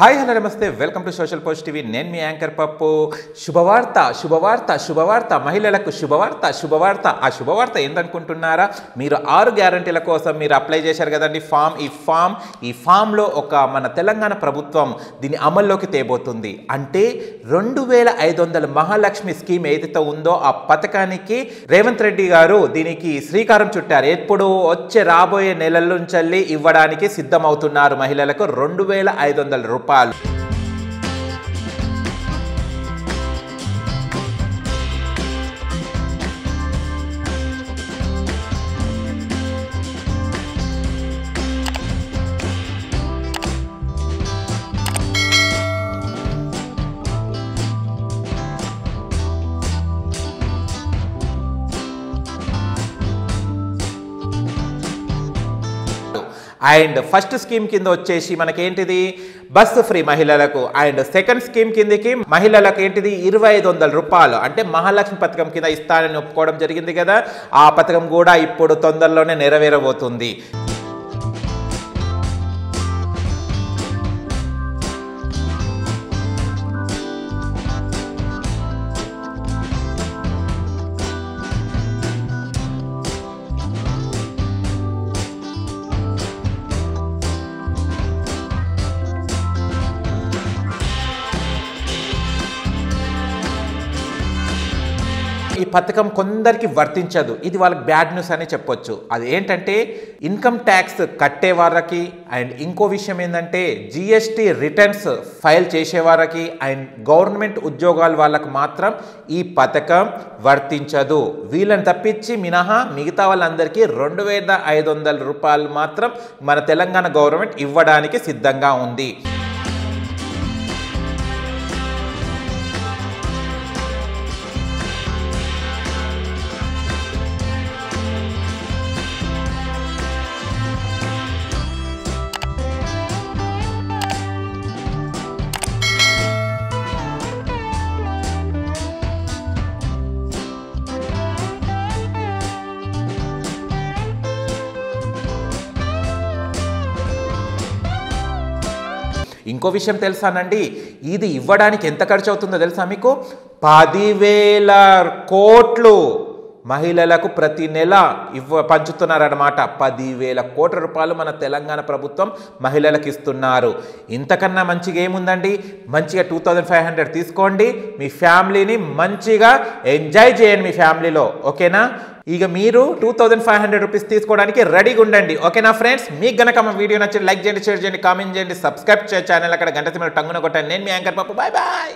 Hi hello నమస్తే welcome to social post TV. నేను మీ యాంకర్ పప్పు. శుభవార్త శుభవార్త శుభవార్త, మహిళలకు శుభవార్త శుభవార్త. ఆ శుభవార్త ఏంటనుకుంటున్నారా? మీరు 6 గ్యారంటీల కోసం మీరు అప్లై చేశారు కదండి ఈ ఫామ్లో మన తెలంగాణ ప్రభుత్వం దీన్ని అమల్లోకి తేబోతుంది. అంటే 2500 మహాలక్ష్మి స్కీమ్ ఏదైతే ఉందో ఆ పథకానికి రేవంత్ రెడ్డి గారు దీనికి శ్రీకారం చుట్టారు. ఎప్పుడు రాబోయే నెలల నుంచి ఇవ్వడానికి సిద్ధమవుతున్నారు. మహిళలకు 2500 రూపాయలు. అండ్ ఫస్ట్ స్కీమ్ కింద వచ్చేసి మనకేంటిది బస్సు ఫ్రీ మహిళలకు. అండ్ సెకండ్ స్కీమ్ కిందకి మహిళలకు ఏంటిది 2500 రూపాయలు. అంటే మహాలక్ష్మి పథకం కింద ఇస్తానని ఒప్పుకోవడం జరిగింది కదా, ఆ పథకం కూడా ఇప్పుడు తొందరలోనే నెరవేరబోతుంది. ఈ పథకం కొందరికి వర్తించదు. ఇది వాళ్ళకి బ్యాడ్ న్యూస్ అని చెప్పొచ్చు. అది ఏంటంటే ఇన్కమ్ ట్యాక్స్ కట్టే వారికి, అండ్ ఇంకో విషయం ఏంటంటే జిఎస్టీ రిటర్న్స్ ఫైల్ చేసే వారికి, అండ్ గవర్నమెంట్ ఉద్యోగాల వాళ్ళకు మాత్రం ఈ పథకం వర్తించదు. వీళ్ళని తప్పించి మిగతా వాళ్ళందరికీ 2500 రూపాయలు మాత్రం మన తెలంగాణ గవర్నమెంట్ ఇవ్వడానికి సిద్ధంగా ఉంది. ఇంకో విషయం తెలుసానండి, ఇది ఇవ్వడానికి ఎంత ఖర్చు అవుతుందో తెలుసా మీకు? 10,000 కోట్లు మహిళలకు ప్రతి నెల పంచుతున్నారన్నమాట. 10,000 కోట్ల రూపాయలు మన తెలంగాణ ప్రభుత్వం మహిళలకు ఇస్తున్నారు. ఇంతకన్నా మంచిగా ఏముందండి? మంచిగా 2500 తీసుకోండి, మీ ఫ్యామిలీని మంచిగా ఎంజాయ్ చేయండి మీ ఫ్యామిలీలో. ఓకేనా? ఇక మీరు 2500 రూపీస్ తీసుకోవడానికి రెడీగా ఉండండి. ఓకేనా ఫ్రెండ్స్? మీకు గనక మా వీడియో నచ్చి లైక్ చేయండి, షేర్ చేయండి, కామెంట్ చేయండి, సబ్స్క్రైబ్ చేయండి ఛానల్. అక్కడ గంట సిమ్మలు టంగున కొట్టండి. నేను మీ యాంకర్ పప్పు. Bye bye.